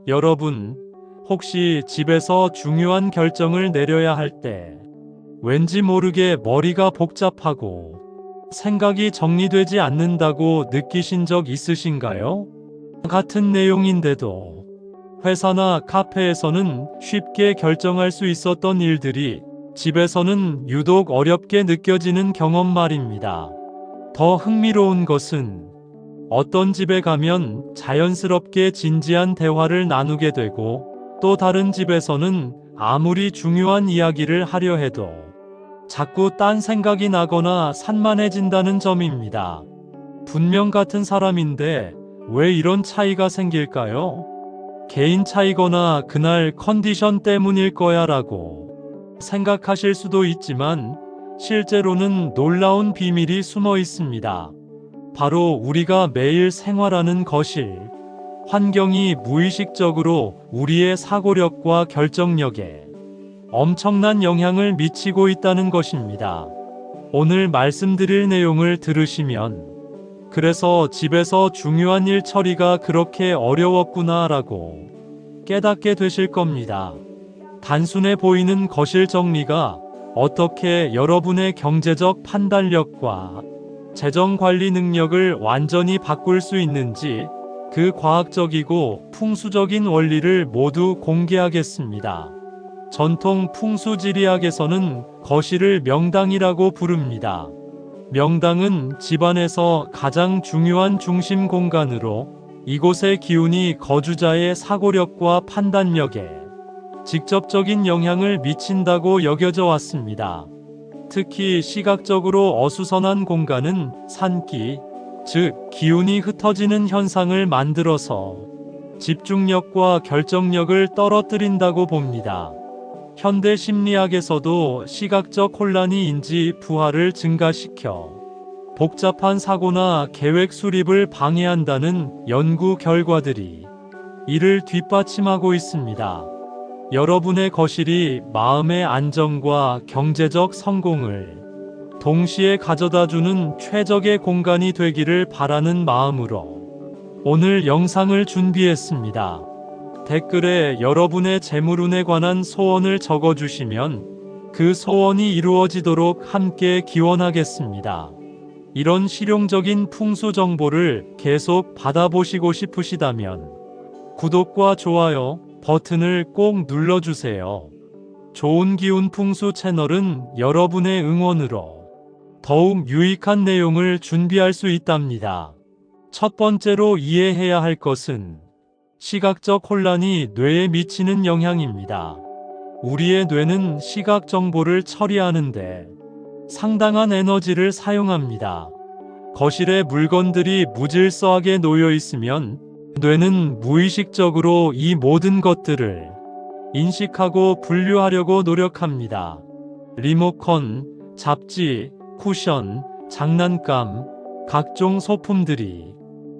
여러분, 혹시 집에서 중요한 결정을 내려야 할 때 왠지 모르게 머리가 복잡하고 생각이 정리되지 않는다고 느끼신 적 있으신가요? 같은 내용인데도 회사나 카페에서는 쉽게 결정할 수 있었던 일들이 집에서는 유독 어렵게 느껴지는 경험 말입니다. 더 흥미로운 것은 어떤 집에 가면 자연스럽게 진지한 대화를 나누게 되고 또 다른 집에서는 아무리 중요한 이야기를 하려 해도 자꾸 딴 생각이 나거나 산만해진다는 점입니다. 분명 같은 사람인데 왜 이런 차이가 생길까요? 개인 차이거나 그날 컨디션 때문일 거야 라고 생각하실 수도 있지만 실제로는 놀라운 비밀이 숨어 있습니다. 바로 우리가 매일 생활하는 거실, 환경이 무의식적으로 우리의 사고력과 결정력에 엄청난 영향을 미치고 있다는 것입니다. 오늘 말씀드릴 내용을 들으시면 그래서 집에서 중요한 일 처리가 그렇게 어려웠구나라고 깨닫게 되실 겁니다. 단순해 보이는 거실 정리가 어떻게 여러분의 경제적 판단력과 재정 관리 능력을 완전히 바꿀 수 있는지 그 과학적이고 풍수적인 원리를 모두 공개하겠습니다. 전통 풍수지리학에서는 거실을 명당이라고 부릅니다. 명당은 집안에서 가장 중요한 중심 공간으로 이곳의 기운이 거주자의 사고력과 판단력에 직접적인 영향을 미친다고 여겨져 왔습니다. 특히 시각적으로 어수선한 공간은 산기, 즉 기운이 흩어지는 현상을 만들어서 집중력과 결정력을 떨어뜨린다고 봅니다. 현대 심리학에서도 시각적 혼란이 인지 부하를 증가시켜 복잡한 사고나 계획 수립을 방해한다는 연구 결과들이 이를 뒷받침하고 있습니다. 여러분의 거실이 마음의 안정과 경제적 성공을 동시에 가져다주는 최적의 공간이 되기를 바라는 마음으로 오늘 영상을 준비했습니다. 댓글에 여러분의 재물운에 관한 소원을 적어주시면 그 소원이 이루어지도록 함께 기원하겠습니다. 이런 실용적인 풍수 정보를 계속 받아보시고 싶으시다면 구독과 좋아요 버튼을 꼭 눌러주세요. 좋은 기운 풍수 채널은 여러분의 응원으로 더욱 유익한 내용을 준비할 수 있답니다. 첫 번째로 이해해야 할 것은 시각적 혼란이 뇌에 미치는 영향입니다. 우리의 뇌는 시각 정보를 처리하는데 상당한 에너지를 사용합니다. 거실에 물건들이 무질서하게 놓여 있으면 뇌는 무의식적으로 이 모든 것들을 인식하고 분류하려고 노력합니다. 리모컨, 잡지, 쿠션, 장난감, 각종 소품들이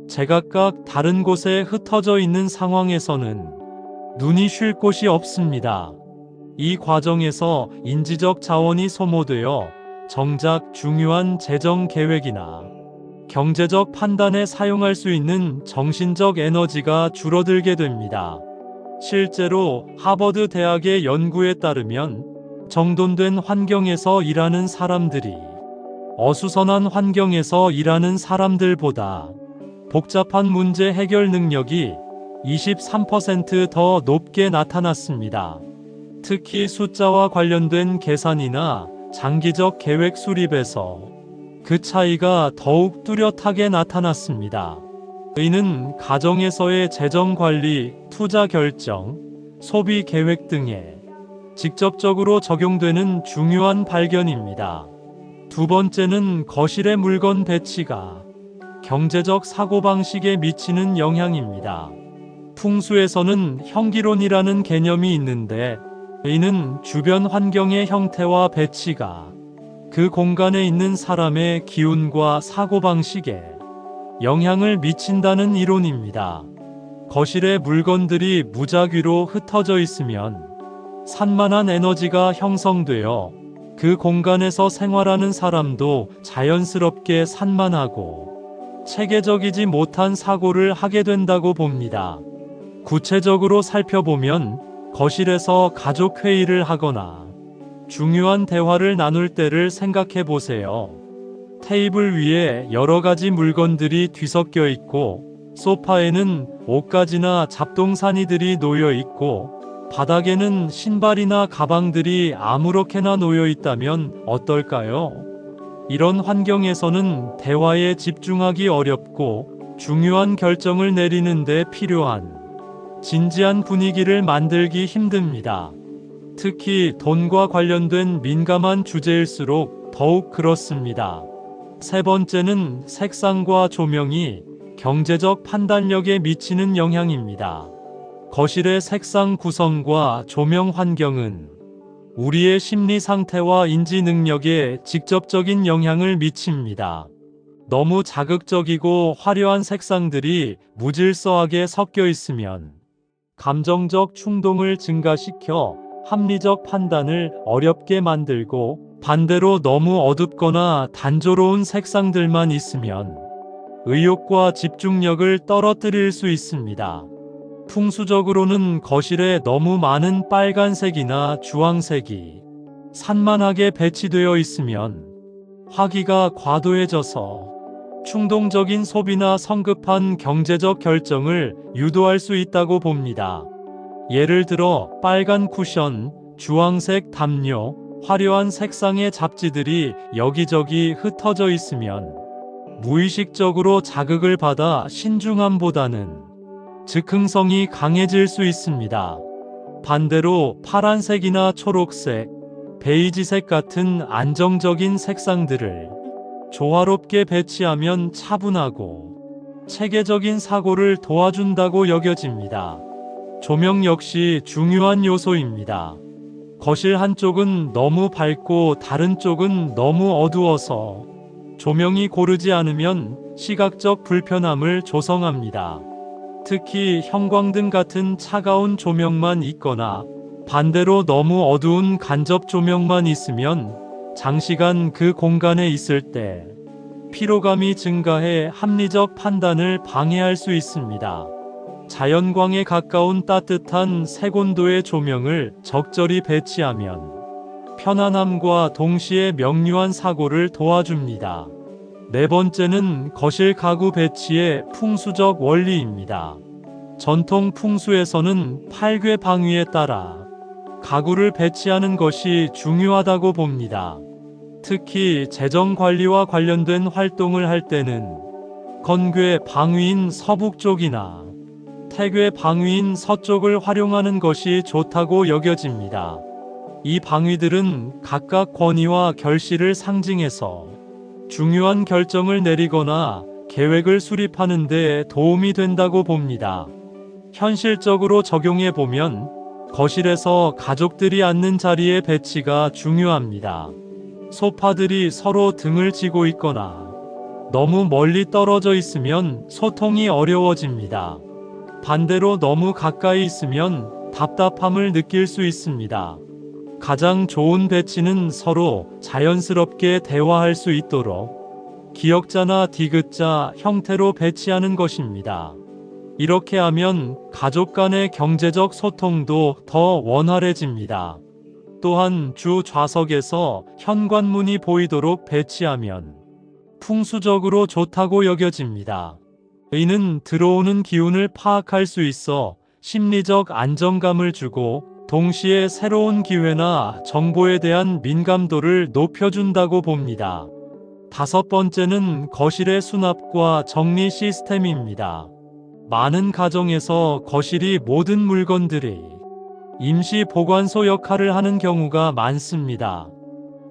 제각각 다른 곳에 흩어져 있는 상황에서는 눈이 쉴 곳이 없습니다. 이 과정에서 인지적 자원이 소모되어 정작 중요한 재정 계획이나 경제적 판단에 사용할 수 있는 정신적 에너지가 줄어들게 됩니다. 실제로 하버드 대학의 연구에 따르면 정돈된 환경에서 일하는 사람들이 어수선한 환경에서 일하는 사람들보다 복잡한 문제 해결 능력이 23% 높게 나타났습니다. 특히 숫자와 관련된 계산이나 장기적 계획 수립에서 그 차이가 더욱 뚜렷하게 나타났습니다. 이는 가정에서의 재정 관리, 투자 결정, 소비 계획 등에 직접적으로 적용되는 중요한 발견입니다. 두 번째는 거실의 물건 배치가 경제적 사고방식에 미치는 영향입니다. 풍수에서는 형기론이라는 개념이 있는데 이는 주변 환경의 형태와 배치가 그 공간에 있는 사람의 기운과 사고방식에 영향을 미친다는 이론입니다. 거실에 물건들이 무작위로 흩어져 있으면 산만한 에너지가 형성되어 그 공간에서 생활하는 사람도 자연스럽게 산만하고 체계적이지 못한 사고를 하게 된다고 봅니다. 구체적으로 살펴보면 거실에서 가족 회의를 하거나 중요한 대화를 나눌 때를 생각해 보세요. 테이블 위에 여러 가지 물건들이 뒤섞여 있고, 소파에는 옷가지나 잡동사니들이 놓여 있고, 바닥에는 신발이나 가방들이 아무렇게나 놓여 있다면 어떨까요? 이런 환경에서는 대화에 집중하기 어렵고 중요한 결정을 내리는 데 필요한 진지한 분위기를 만들기 힘듭니다. 특히 돈과 관련된 민감한 주제일수록 더욱 그렇습니다. 세 번째는 색상과 조명이 경제적 판단력에 미치는 영향입니다. 거실의 색상 구성과 조명 환경은 우리의 심리 상태와 인지 능력에 직접적인 영향을 미칩니다. 너무 자극적이고 화려한 색상들이 무질서하게 섞여 있으면 감정적 충동을 증가시켜 합리적 판단을 어렵게 만들고, 반대로 너무 어둡거나 단조로운 색상들만 있으면 의욕과 집중력을 떨어뜨릴 수 있습니다. 풍수적으로는 거실에 너무 많은 빨간색이나 주황색이 산만하게 배치되어 있으면 화기가 과도해져서 충동적인 소비나 성급한 경제적 결정을 유도할 수 있다고 봅니다. 예를 들어 빨간 쿠션, 주황색 담요, 화려한 색상의 잡지들이 여기저기 흩어져 있으면 무의식적으로 자극을 받아 신중함보다는 즉흥성이 강해질 수 있습니다. 반대로 파란색이나 초록색, 베이지색 같은 안정적인 색상들을 조화롭게 배치하면 차분하고 체계적인 사고를 도와준다고 여겨집니다. 조명 역시 중요한 요소입니다. 거실 한쪽은 너무 밝고 다른 쪽은 너무 어두워서 조명이 고르지 않으면 시각적 불편함을 조성합니다. 특히 형광등 같은 차가운 조명만 있거나 반대로 너무 어두운 간접 조명만 있으면 장시간 그 공간에 있을 때 피로감이 증가해 합리적 판단을 방해할 수 있습니다. 자연광에 가까운 따뜻한 색온도의 조명을 적절히 배치하면 편안함과 동시에 명료한 사고를 도와줍니다. 네 번째는 거실 가구 배치의 풍수적 원리입니다. 전통 풍수에서는 팔괘 방위에 따라 가구를 배치하는 것이 중요하다고 봅니다. 특히 재정 관리와 관련된 활동을 할 때는 건괴 방위인 서북 쪽이나 태괴 방위인 서쪽을 활용하는 것이 좋다고 여겨집니다. 이 방위들은 각각 권위와 결실을 상징해서 중요한 결정을 내리거나 계획을 수립하는 데 도움이 된다고 봅니다. 현실적으로 적용해 보면 거실에서 가족들이 앉는 자리의 배치가 중요합니다. 소파들이 서로 등을 지고 있거나 너무 멀리 떨어져 있으면 소통이 어려워집니다. 반대로 너무 가까이 있으면 답답함을 느낄 수 있습니다. 가장 좋은 배치는 서로 자연스럽게 대화할 수 있도록 기역자나 디귿자 형태로 배치하는 것입니다. 이렇게 하면 가족 간의 경제적 소통도 더 원활해집니다. 또한 주 좌석에서 현관문이 보이도록 배치하면 풍수적으로 좋다고 여겨집니다. 이는 들어오는 기운을 파악할 수 있어 심리적 안정감을 주고 동시에 새로운 기회나 정보에 대한 민감도를 높여준다고 봅니다. 다섯 번째는 거실의 수납과 정리 시스템입니다. 많은 가정에서 거실이 모든 물건들이 임시 보관소 역할을 하는 경우가 많습니다.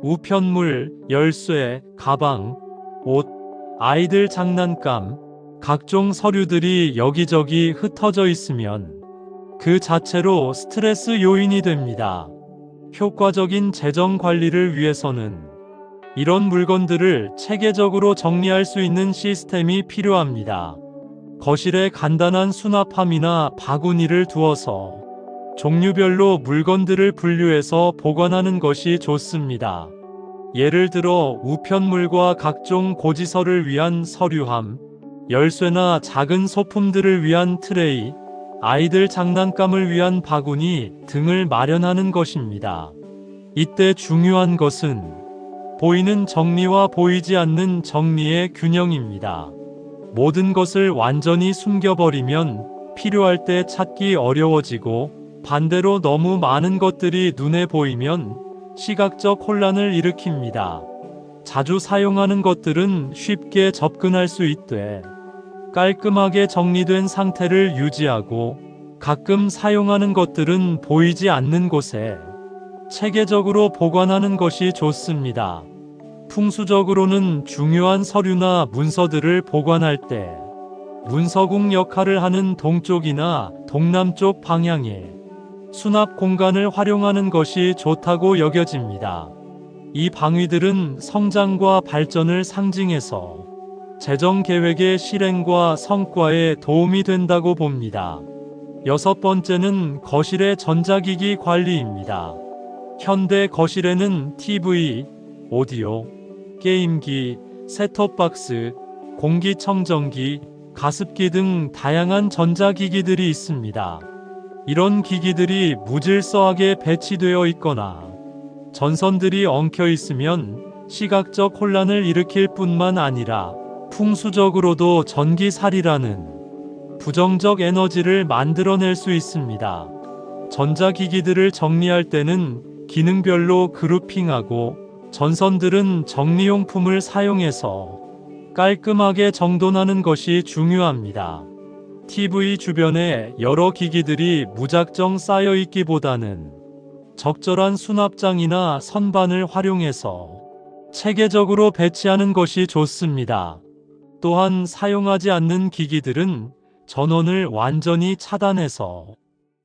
우편물, 열쇠, 가방, 옷, 아이들 장난감, 각종 서류들이 여기저기 흩어져 있으면 그 자체로 스트레스 요인이 됩니다. 효과적인 재정 관리를 위해서는 이런 물건들을 체계적으로 정리할 수 있는 시스템이 필요합니다. 거실에 간단한 수납함이나 바구니를 두어서 종류별로 물건들을 분류해서 보관하는 것이 좋습니다. 예를 들어 우편물과 각종 고지서를 위한 서류함, 열쇠나 작은 소품들을 위한 트레이, 아이들 장난감을 위한 바구니 등을 마련하는 것입니다. 이때 중요한 것은 보이는 정리와 보이지 않는 정리의 균형입니다. 모든 것을 완전히 숨겨버리면 필요할 때 찾기 어려워지고, 반대로 너무 많은 것들이 눈에 보이면 시각적 혼란을 일으킵니다. 자주 사용하는 것들은 쉽게 접근할 수 있되, 깔끔하게 정리된 상태를 유지하고, 가끔 사용하는 것들은 보이지 않는 곳에 체계적으로 보관하는 것이 좋습니다. 풍수적으로는 중요한 서류나 문서들을 보관할 때 문서궁 역할을 하는 동쪽이나 동남쪽 방향에 수납 공간을 활용하는 것이 좋다고 여겨집니다. 이 방위들은 성장과 발전을 상징해서 재정 계획의 실행과 성과에 도움이 된다고 봅니다. 여섯 번째는 거실의 전자기기 관리입니다. 현대 거실에는 TV, 오디오, 게임기, 셋톱박스, 공기청정기, 가습기 등 다양한 전자기기들이 있습니다. 이런 기기들이 무질서하게 배치되어 있거나 전선들이 엉켜 있으면 시각적 혼란을 일으킬 뿐만 아니라 풍수적으로도 전기살이라는 부정적 에너지를 만들어낼 수 있습니다. 전자기기들을 정리할 때는 기능별로 그룹핑하고, 전선들은 정리용품을 사용해서 깔끔하게 정돈하는 것이 중요합니다. TV 주변에 여러 기기들이 무작정 쌓여 있기보다는 적절한 수납장이나 선반을 활용해서 체계적으로 배치하는 것이 좋습니다. 또한 사용하지 않는 기기들은 전원을 완전히 차단해서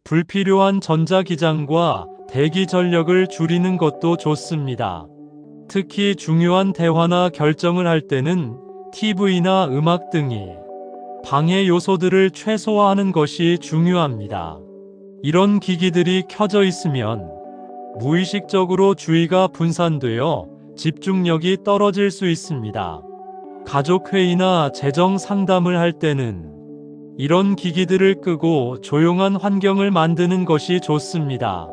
불필요한 전자기장과 대기 전력을 줄이는 것도 좋습니다. 특히 중요한 대화나 결정을 할 때는 TV나 음악 등이 방해 요소들을 최소화하는 것이 중요합니다. 이런 기기들이 켜져 있으면 무의식적으로 주의가 분산되어 집중력이 떨어질 수 있습니다. 가족회의나 재정 상담을 할 때는 이런 기기들을 끄고 조용한 환경을 만드는 것이 좋습니다.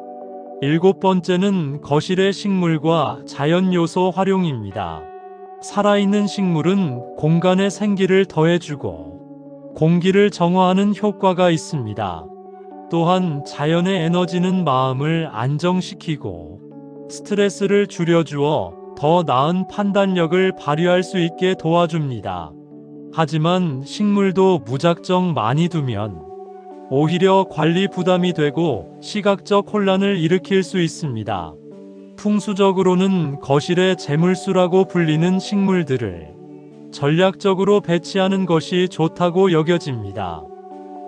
일곱 번째는 거실의 식물과 자연 요소 활용입니다. 살아있는 식물은 공간에 생기를 더해주고 공기를 정화하는 효과가 있습니다. 또한 자연의 에너지는 마음을 안정시키고 스트레스를 줄여주어 더 나은 판단력을 발휘할 수 있게 도와줍니다. 하지만 식물도 무작정 많이 두면 오히려 관리 부담이 되고 시각적 혼란을 일으킬 수 있습니다. 풍수적으로는 거실의 재물수라고 불리는 식물들을 전략적으로 배치하는 것이 좋다고 여겨집니다.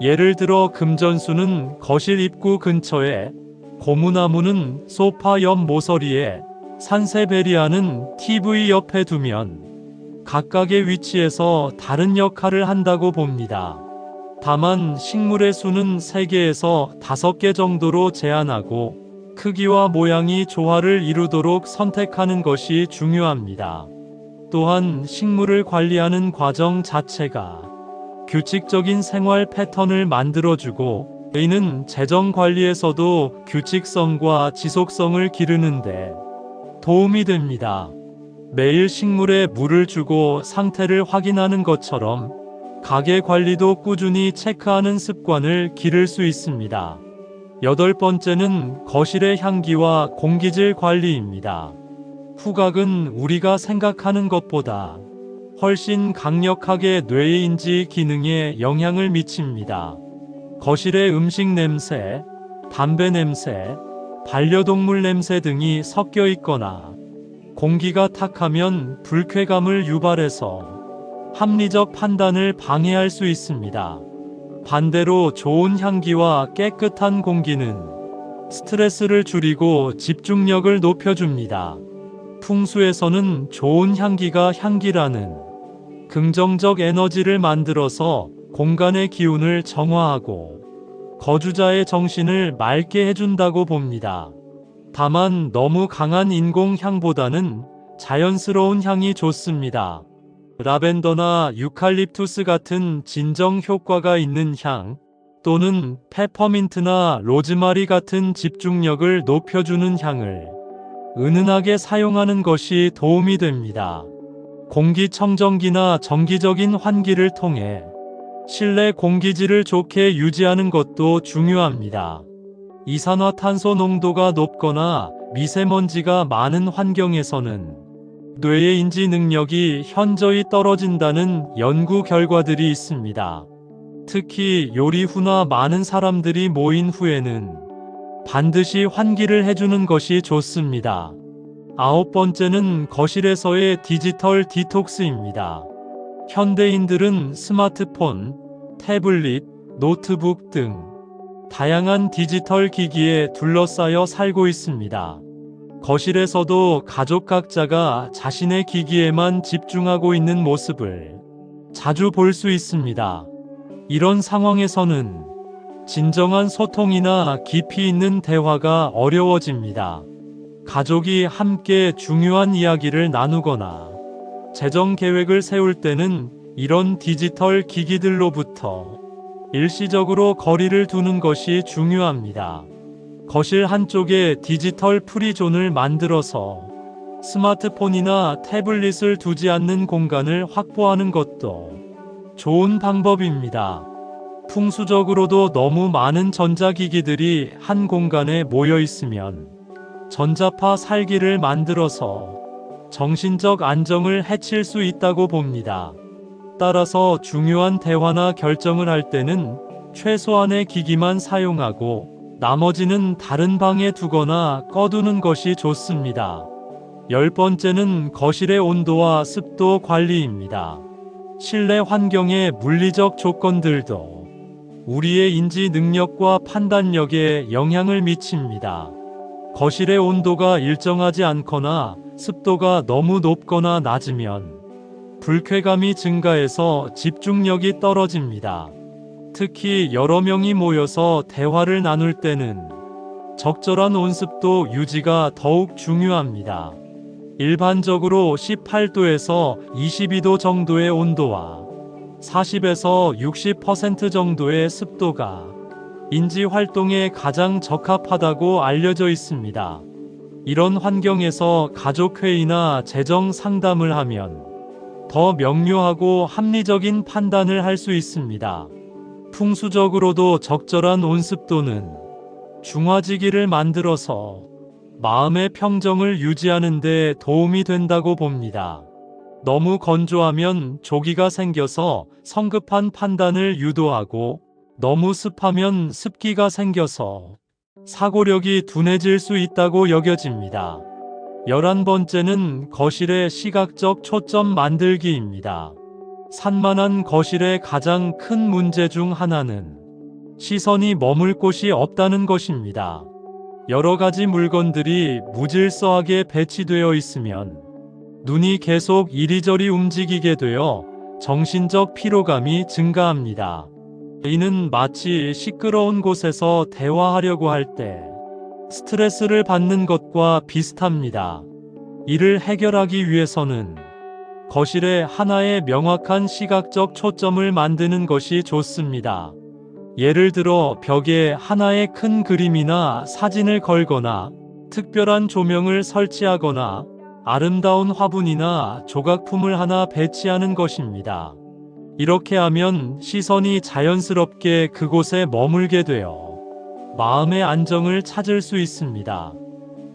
예를 들어 금전수는 거실 입구 근처에, 고무나무는 소파 옆 모서리에, 산세베리아는 TV 옆에 두면 각각의 위치에서 다른 역할을 한다고 봅니다. 다만 식물의 수는 3개에서 5개 정도로 제한하고 크기와 모양이 조화를 이루도록 선택하는 것이 중요합니다. 또한 식물을 관리하는 과정 자체가 규칙적인 생활 패턴을 만들어주고, 이는 재정 관리에서도 규칙성과 지속성을 기르는데 도움이 됩니다. 매일 식물에 물을 주고 상태를 확인하는 것처럼 가게 관리도 꾸준히 체크하는 습관을 기를 수 있습니다. 여덟 번째는 거실의 향기와 공기질 관리입니다. 후각은 우리가 생각하는 것보다 훨씬 강력하게 뇌인지 기능에 영향을 미칩니다. 거실의 음식 냄새, 담배 냄새, 반려동물 냄새 등이 섞여 있거나 공기가 탁하면 불쾌감을 유발해서 합리적 판단을 방해할 수 있습니다. 반대로 좋은 향기와 깨끗한 공기는 스트레스를 줄이고 집중력을 높여줍니다. 풍수에서는 좋은 향기가 향기라는 긍정적 에너지를 만들어서 공간의 기운을 정화하고 거주자의 정신을 맑게 해준다고 봅니다. 다만 너무 강한 인공향보다는 자연스러운 향이 좋습니다. 라벤더나 유칼립투스 같은 진정 효과가 있는 향, 또는 페퍼민트나 로즈마리 같은 집중력을 높여주는 향을 은은하게 사용하는 것이 도움이 됩니다. 공기청정기나 정기적인 환기를 통해 실내 공기질을 좋게 유지하는 것도 중요합니다. 이산화탄소 농도가 높거나 미세먼지가 많은 환경에서는 뇌의 인지 능력이 현저히 떨어진다는 연구 결과들이 있습니다. 특히 요리 후나 많은 사람들이 모인 후에는 반드시 환기를 해주는 것이 좋습니다. 9번째는 거실에서의 디지털 디톡스입니다. 현대인들은 스마트폰, 태블릿, 노트북 등 다양한 디지털 기기에 둘러싸여 살고 있습니다. 거실에서도 가족 각자가 자신의 기기에만 집중하고 있는 모습을 자주 볼 수 있습니다. 이런 상황에서는 진정한 소통이나 깊이 있는 대화가 어려워집니다. 가족이 함께 중요한 이야기를 나누거나 재정 계획을 세울 때는 이런 디지털 기기들로부터 일시적으로 거리를 두는 것이 중요합니다. 거실 한쪽에 디지털 프리존을 만들어서 스마트폰이나 태블릿을 두지 않는 공간을 확보하는 것도 좋은 방법입니다. 풍수적으로도 너무 많은 전자기기들이 한 공간에 모여 있으면 전자파 살기를 만들어서 정신적 안정을 해칠 수 있다고 봅니다. 따라서 중요한 대화나 결정을 할 때는 최소한의 기기만 사용하고 나머지는 다른 방에 두거나 꺼두는 것이 좋습니다. 10번째는 거실의 온도와 습도 관리입니다. 실내 환경의 물리적 조건들도 우리의 인지 능력과 판단력에 영향을 미칩니다. 거실의 온도가 일정하지 않거나 습도가 너무 높거나 낮으면 불쾌감이 증가해서 집중력이 떨어집니다. 특히 여러 명이 모여서 대화를 나눌 때는 적절한 온습도 유지가 더욱 중요합니다. 일반적으로 18도에서 22도 정도의 온도와 40에서 60% 정도의 습도가 인지 활동에 가장 적합하다고 알려져 있습니다. 이런 환경에서 가족회의나 재정 상담을 하면 더 명료하고 합리적인 판단을 할 수 있습니다. 풍수적으로도 적절한 온습도는 중화지기를 만들어서 마음의 평정을 유지하는 데 도움이 된다고 봅니다. 너무 건조하면 조기가 생겨서 성급한 판단을 유도하고 너무 습하면 습기가 생겨서 사고력이 둔해질 수 있다고 여겨집니다. 11번째는 거실의 시각적 초점 만들기입니다. 산만한 거실의 가장 큰 문제 중 하나는 시선이 머물 곳이 없다는 것입니다. 여러 가지 물건들이 무질서하게 배치되어 있으면 눈이 계속 이리저리 움직이게 되어 정신적 피로감이 증가합니다. 이는 마치 시끄러운 곳에서 대화하려고 할 때 스트레스를 받는 것과 비슷합니다. 이를 해결하기 위해서는 거실에 하나의 명확한 시각적 초점을 만드는 것이 좋습니다. 예를 들어 벽에 하나의 큰 그림이나 사진을 걸거나 특별한 조명을 설치하거나 아름다운 화분이나 조각품을 하나 배치하는 것입니다. 이렇게 하면 시선이 자연스럽게 그곳에 머물게 되어 마음의 안정을 찾을 수 있습니다.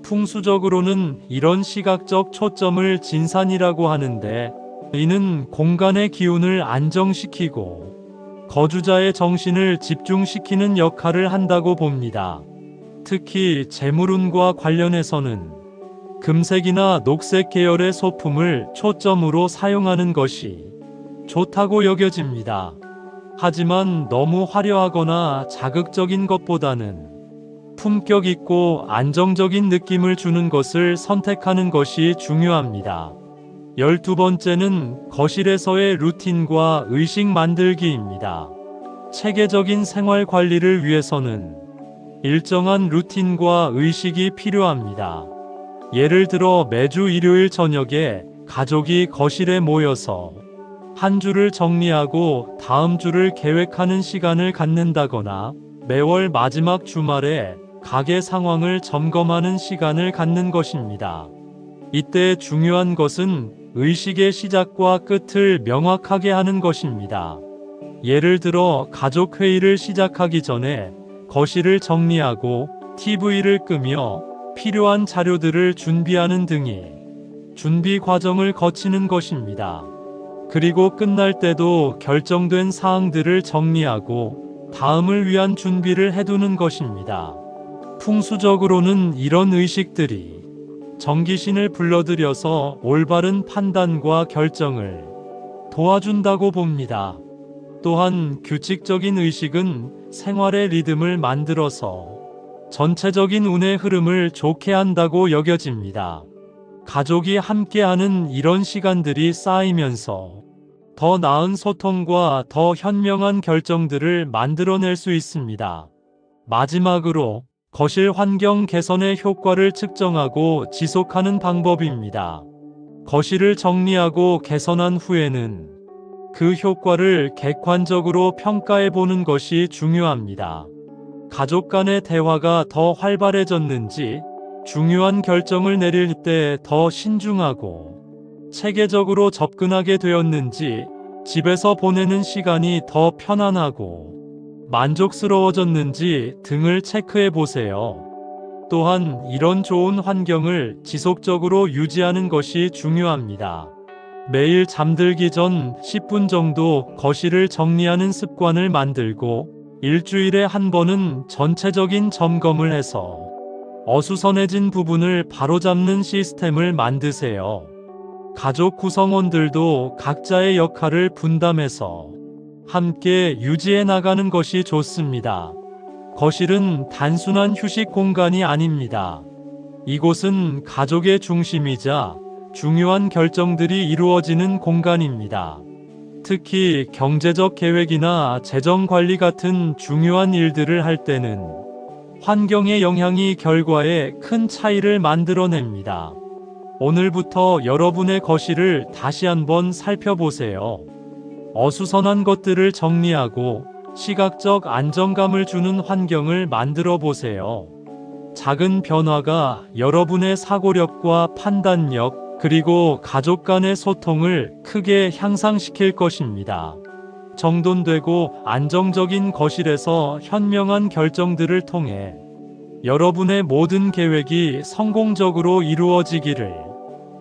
풍수적으로는 이런 시각적 초점을 진산이라고 하는데, 이는 공간의 기운을 안정시키고 거주자의 정신을 집중시키는 역할을 한다고 봅니다. 특히 재물운과 관련해서는 금색이나 녹색 계열의 소품을 초점으로 사용하는 것이 좋다고 여겨집니다. 하지만 너무 화려하거나 자극적인 것보다는 품격 있고 안정적인 느낌을 주는 것을 선택하는 것이 중요합니다. 12번째는 거실에서의 루틴과 의식 만들기입니다. 체계적인 생활 관리를 위해서는 일정한 루틴과 의식이 필요합니다. 예를 들어 매주 일요일 저녁에 가족이 거실에 모여서 한 주를 정리하고 다음 주를 계획하는 시간을 갖는다거나 매월 마지막 주말에 가게 상황을 점검하는 시간을 갖는 것입니다. 이때 중요한 것은 의식의 시작과 끝을 명확하게 하는 것입니다. 예를 들어 가족 회의를 시작하기 전에 거실을 정리하고 TV를 끄며 필요한 자료들을 준비하는 등이 준비 과정을 거치는 것입니다. 그리고 끝날 때도 결정된 사항들을 정리하고 다음을 위한 준비를 해두는 것입니다. 풍수적으로는 이런 의식들이 정기신을 불러들여서 올바른 판단과 결정을 도와준다고 봅니다. 또한 규칙적인 의식은 생활의 리듬을 만들어서 전체적인 운의 흐름을 좋게 한다고 여겨집니다. 가족이 함께하는 이런 시간들이 쌓이면서 더 나은 소통과 더 현명한 결정들을 만들어낼 수 있습니다. 마지막으로 거실 환경 개선의 효과를 측정하고 지속하는 방법입니다. 거실을 정리하고 개선한 후에는 그 효과를 객관적으로 평가해 보는 것이 중요합니다. 가족 간의 대화가 더 활발해졌는지, 중요한 결정을 내릴 때 더 신중하고 체계적으로 접근하게 되었는지, 집에서 보내는 시간이 더 편안하고 만족스러워졌는지 등을 체크해 보세요. 또한 이런 좋은 환경을 지속적으로 유지하는 것이 중요합니다. 매일 잠들기 전 10분 정도 거실을 정리하는 습관을 만들고 일주일에 한 번은 전체적인 점검을 해서 어수선해진 부분을 바로잡는 시스템을 만드세요. 가족 구성원들도 각자의 역할을 분담해서 함께 유지해 나가는 것이 좋습니다. 거실은 단순한 휴식 공간이 아닙니다. 이곳은 가족의 중심이자 중요한 결정들이 이루어지는 공간입니다. 특히 경제적 계획이나 재정 관리 같은 중요한 일들을 할 때는 환경의 영향이 결과에 큰 차이를 만들어냅니다. 오늘부터 여러분의 거실을 다시 한번 살펴보세요. 어수선한 것들을 정리하고 시각적 안정감을 주는 환경을 만들어 보세요. 작은 변화가 여러분의 사고력과 판단력, 그리고 가족 간의 소통을 크게 향상시킬 것입니다. 정돈되고 안정적인 거실에서 현명한 결정들을 통해 여러분의 모든 계획이 성공적으로 이루어지기를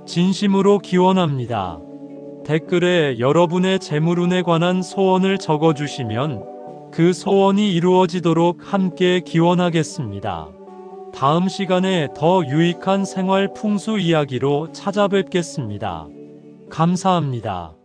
진심으로 기원합니다. 댓글에 여러분의 재물운에 관한 소원을 적어주시면 그 소원이 이루어지도록 함께 기원하겠습니다. 다음 시간에 더 유익한 생활 풍수 이야기로 찾아뵙겠습니다. 감사합니다.